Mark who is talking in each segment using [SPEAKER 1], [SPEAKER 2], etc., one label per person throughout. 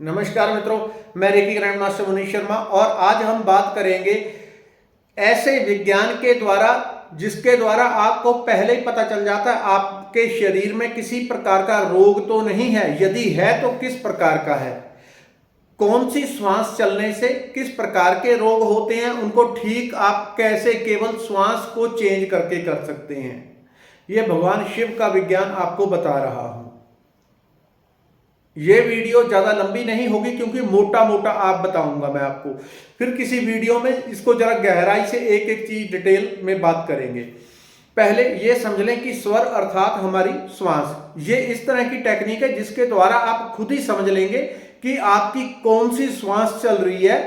[SPEAKER 1] नमस्कार मित्रों, मैं reiki grand master Manish Sharma और आज हम बात करेंगे ऐसे विज्ञान के द्वारा जिसके द्वारा आपको पहले ही पता चल जाता है आपके शरीर में किसी प्रकार का रोग तो नहीं है, यदि है तो किस प्रकार का है, कौन सी श्वास चलने से किस प्रकार के रोग होते हैं, उनको ठीक आप कैसे केवल श्वास को चेंज करके कर सकते हैं। यह भगवान शिव का विज्ञान आपको बता रहा हूं। ये वीडियो ज़्यादा लंबी नहीं होगी क्योंकि मोटा मोटा आप बताऊंगा मैं आपको, फिर किसी वीडियो में इसको जरा गहराई से एक एक चीज डिटेल में बात करेंगे। पहले ये समझ लें कि स्वर अर्थात हमारी श्वास, ये इस तरह की टेक्निक है जिसके द्वारा आप खुद ही समझ लेंगे कि आपकी कौन सी श्वास चल रही है,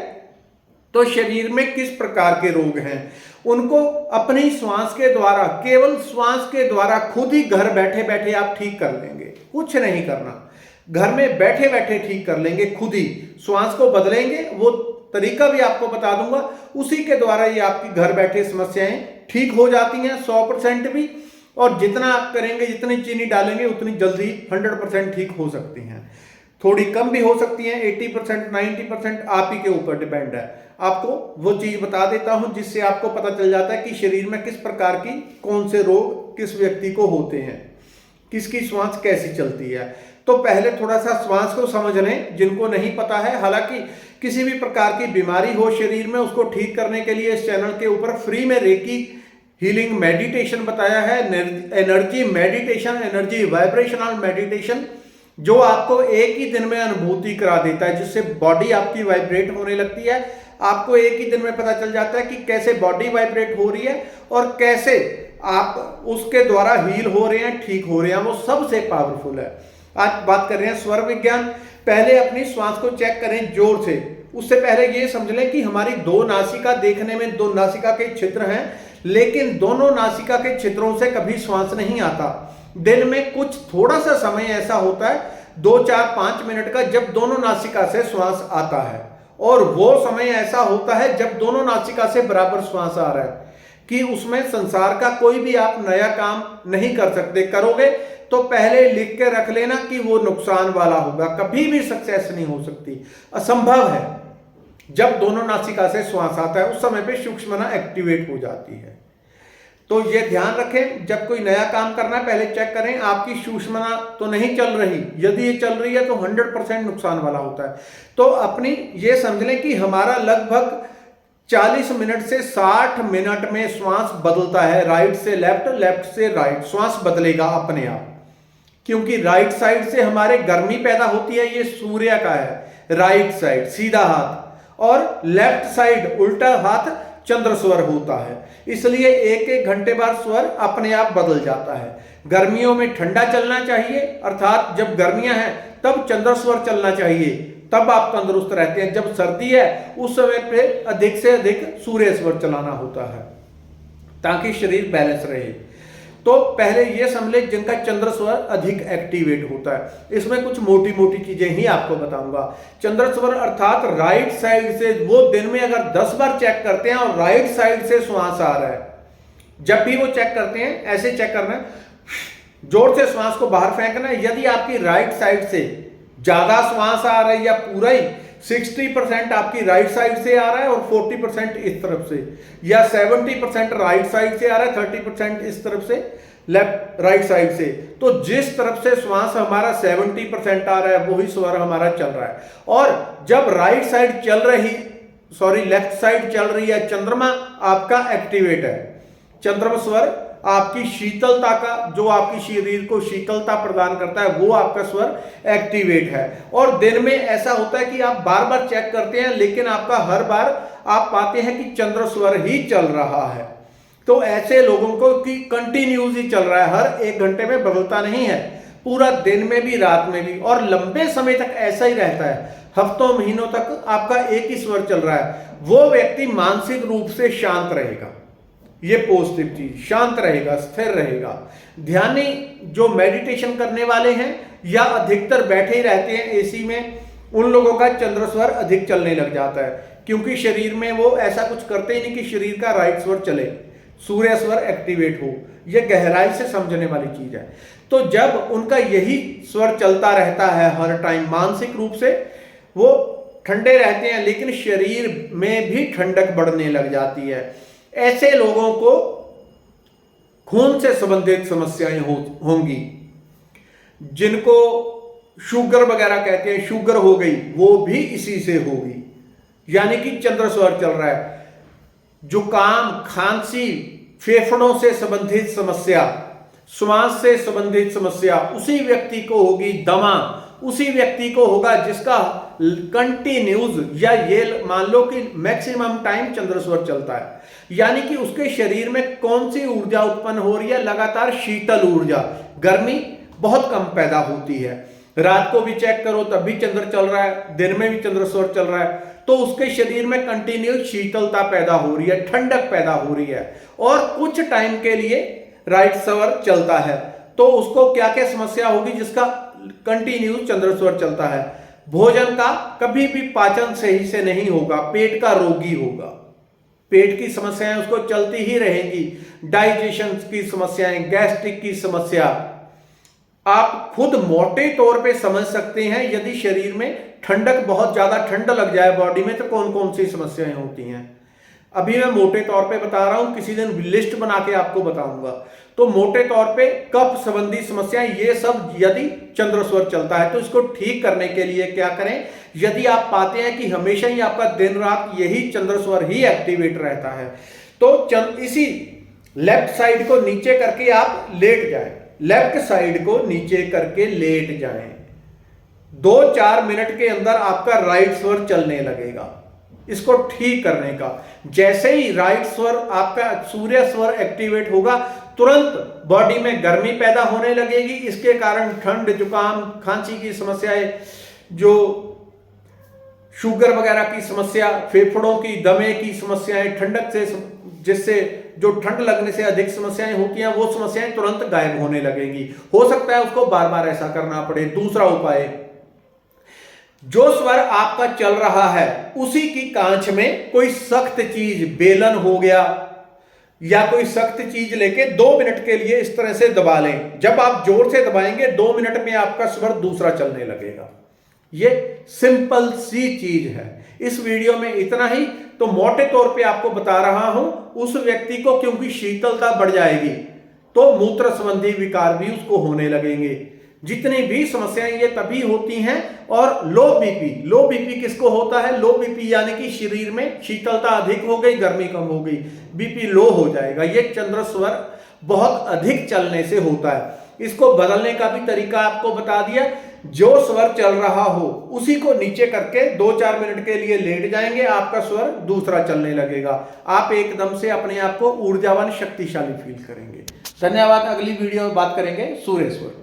[SPEAKER 1] तो शरीर में किस प्रकार के रोग हैं उनको अपनी श्वास के द्वारा, केवल श्वास के द्वारा खुद ही घर बैठे बैठे आप ठीक कर लेंगे। कुछ नहीं करना, घर में बैठे बैठे ठीक कर लेंगे, खुद ही श्वास को बदलेंगे। वो तरीका भी आपको बता दूंगा, उसी के द्वारा ये आपकी घर बैठे समस्याएं ठीक हो जाती हैं 100% भी। और जितना आप करेंगे, जितनी चीनी डालेंगे उतनी जल्दी 100% ठीक हो सकती हैं। थोड़ी कम भी हो सकती हैं, 80% 90% आप ही के ऊपर डिपेंड है। आपको वो चीज बता देता हूं जिससे आपको पता चल जाता है कि शरीर में किस प्रकार की कौन से रोग किस व्यक्ति को होते हैं, किसकी श्वास कैसी चलती है। तो पहले थोड़ा सा श्वास को समझ लें जिनको नहीं पता है। हालांकि किसी भी प्रकार की बीमारी हो शरीर में, उसको ठीक करने के लिए इस चैनल के ऊपर फ्री में रेकी हीलिंग मेडिटेशन बताया है, energy meditation, energy vibrational meditation, जो आपको एक ही दिन में अनुभूति करा देता है, जिससे बॉडी आपकी वाइब्रेट होने लगती है। आपको एक ही दिन में पता चल जाता है कि कैसे बॉडी वाइब्रेट हो रही है और कैसे आप उसके द्वारा हील हो रहे हैं, ठीक हो रहे हैं। वो सबसे पावरफुल है। आज बात कर रहे हैं स्वर विज्ञान। पहले अपनी श्वास को चेक करें जोर से। उससे पहले ये समझ लें कि हमारी दो नासिका, देखने में दो नासिका के छिद्र हैं, लेकिन दोनों नासिका के छिद्रों से कभी श्वास नहीं आता। दिन में कुछ थोड़ा सा समय ऐसा होता है 2 4 5 मिनट का, जब दोनों नासिका से श्वास आता है, और वो समय ऐसा होता है जब दोनों नासिका से बराबर श्वास आ रहा है, कि उसमें संसार का कोई भी आप नया काम नहीं कर सकते। करोगे तो पहले लिख के रख लेना कि वो नुकसान वाला होगा, कभी भी सक्सेस नहीं हो सकती, असंभव है। जब दोनों नासिका से श्वास आता है उस समय पे सूक्ष्मना एक्टिवेट हो जाती है। तो ये ध्यान रखें, जब कोई नया काम करना है पहले चेक करें आपकी सूक्ष्मना तो नहीं चल रही। यदि ये चल रही है तो 100% नुकसान वाला होता है। तो अपनी ये समझ लें कि हमारा लगभग 40 मिनट से 60 मिनट में श्वास बदलता है, राइट से लेफ्ट, लेफ्ट से राइट, श्वास बदलेगा अपने आप। क्योंकि राइट साइड से हमारे गर्मी पैदा होती है, ये सूर्य का है राइट साइड सीधा हाथ, और लेफ्ट साइड उल्टा हाथ चंद्र स्वर होता है। इसलिए एक एक घंटे बाद स्वर अपने आप बदल जाता है। गर्मियों में ठंडा चलना चाहिए, अर्थात जब गर्मियां हैं तब चंद्र स्वर चलना चाहिए, तब आप तंदुरुस्त रहते हैं। जब सर्दी है उस समय पे अधिक से अधिक सूर्य स्वर चलाना होता है ताकि शरीर बैलेंस रहे। तो पहले ये समझ लें जिनका चंद्र स्वर अधिक एक्टिवेट होता है। इसमें कुछ मोटी मोटी चीजें ही आपको बताऊंगा। चंद्र स्वर अर्थात राइट साइड से, वो दिन में अगर 10 बार चेक करते हैं और राइट साइड से श्वास आ रहा है, जब भी वो चेक करते हैं ऐसे चेक करना है, जोर से श्वास को बाहर फेंकना है। यदि आपकी राइट साइड से ज्यादा श्वास आ रहा है या पूरा ही 60% आपकी राइट साइड से आ रहा है और 40% इस तरफ से, या 70% राइट साइड से आ रहा है, 30% इस तरफ से, लेफ्ट राइट साइड से, तो जिस तरफ से श्वास हमारा 70% आ रहा है वही स्वर हमारा चल रहा है। और जब राइट साइड चल रही, लेफ्ट साइड चल रही है, चंद्रमा आपका एक्टिवेट है। चंद्रमा स्वर आपकी शीतलता का, जो आपकी शरीर को शीतलता प्रदान करता है, वो आपका स्वर एक्टिवेट है। और दिन में ऐसा होता है कि आप बार बार चेक करते हैं लेकिन आपका हर बार आप पाते हैं कि चंद्र स्वर ही चल रहा है। तो ऐसे लोगों को कि कंटिन्यूस ही चल रहा है, हर 1 घंटे में बदलता नहीं है, पूरा दिन में भी रात में भी, और लंबे समय तक ऐसा ही रहता है, हफ्तों महीनों तक आपका एक ही स्वर चल रहा है। वो व्यक्ति मानसिक रूप से शांत रहेगा, ये पॉजिटिव चीज, शांत रहेगा, स्थिर रहेगा। ध्यानी जो मेडिटेशन करने वाले हैं या अधिकतर बैठे ही रहते हैं एसी में, उन लोगों का चंद्र स्वर अधिक चलने लग जाता है, क्योंकि शरीर में वो ऐसा कुछ करते ही नहीं कि शरीर का राइट स्वर चले, सूर्य स्वर एक्टिवेट हो। ये गहराई से समझने वाली चीज है। तो जब उनका यही स्वर चलता रहता है हर टाइम मानसिक रूप से, वो ठंडे रहते हैं, लेकिन शरीर में भी ठंडक बढ़ने लग जाती है। ऐसे लोगों को खून से संबंधित समस्याएं होंगी। जिनको शुगर वगैरह कहते हैं, शुगर हो गई, वो भी इसी से होगी। यानी कि चंद्र स्वर चल रहा है। जुकाम, खांसी, फेफड़ों से संबंधित समस्या, श्वास से संबंधित समस्या उसी व्यक्ति को होगी। दमा उसी व्यक्ति को होगा जिसका कंटिन्यूज, या ये मान लो कि मैक्सिमम टाइम चंद्र स्वर चलता है। यानी कि उसके शरीर में कौन सी ऊर्जा उत्पन्न हो रही है? लगातार शीतल ऊर्जा, गर्मी बहुत कम पैदा होती है। रात को भी चेक करो तब भी चंद्र चल रहा है, दिन में भी चंद्र स्वर चल रहा है, तो उसके शरीर में कंटिन्यू शीतलता पैदा हो रही है, ठंडक पैदा हो रही है। और कुछ टाइम के लिए राइट स्वर चलता है, तो उसको क्या क्या समस्या होगी? जिसका कंटिन्यू चंद्र स्वर चलता है, भोजन का कभी भी पाचन सही से नहीं होगा, पेट का रोगी होगा, पेट की समस्याएं उसको चलती ही रहेंगी। डाइजेशन की समस्याएं, गैस्ट्रिक की समस्या, आप खुद मोटे तौर पे समझ सकते हैं। यदि शरीर में ठंडक, बहुत ज्यादा ठंड लग जाए बॉडी में, तो कौन कौन सी समस्याएं होती हैं। अभी मैं मोटे तौर पे बता रहा हूं, किसी दिन लिस्ट बना के आपको बताऊंगा। तो मोटे तौर पे कफ संबंधी समस्याएं, ये सब यदि चंद्र स्वर चलता है, तो इसको ठीक करने के लिए क्या करें? यदि आप पाते हैं कि हमेशा ही आपका दिन रात यही चंद्र स्वर ही एक्टिवेट रहता है, तो इसी लेफ्ट साइड को नीचे करके आप लेट जाएं, लेफ्ट साइड को नीचे करके लेट जाएं। 2-4 मिनट के अंदर आपका राइट स्वर चलने लगेगा। इसको ठीक करने का, जैसे ही राइट स्वर आपका सूर्य स्वर एक्टिवेट होगा, तुरंत बॉडी में गर्मी पैदा होने लगेगी। इसके कारण ठंड, जुकाम, खांसी की समस्याएं, जो शुगर वगैरह की समस्या, फेफड़ों की, दमे की समस्याएं, ठंडक से, जिससे जो ठंड लगने से अधिक समस्याएं होती हैं, वो समस्याएं तुरंत गायब होने लगेंगी। हो सकता है उसको बार बार ऐसा करना पड़े। दूसरा उपाय, जो स्वर आपका चल रहा है उसी की कांच में कोई सख्त चीज, बेलन हो गया या कोई सख्त चीज लेके 2 मिनट के लिए इस तरह से दबा लें। जब आप जोर से दबाएंगे 2 मिनट में आपका स्वर दूसरा चलने लगेगा। ये सिंपल सी चीज है। इस वीडियो में इतना ही। तो मोटे तौर पे आपको बता रहा हूं, उस व्यक्ति को क्योंकि शीतलता बढ़ जाएगी तो मूत्र संबंधी विकार भी उसको होने लगेंगे। जितनी भी समस्याएं ये तभी होती हैं। और लो बीपी किसको होता है? लो बीपी यानी कि शरीर में शीतलता अधिक हो गई, गर्मी कम हो गई, बीपी लो हो जाएगा। ये चंद्र स्वर बहुत अधिक चलने से होता है। इसको बदलने का भी तरीका आपको बता दिया। जो स्वर चल रहा हो उसी को नीचे करके 2-4 मिनट के लिए लेट जाएंगे, आपका स्वर दूसरा चलने लगेगा। आप एकदम से अपने आप को ऊर्जावान, शक्तिशाली फील करेंगे। धन्यवाद। अगली वीडियो में बात करेंगे सूर्य स्वर।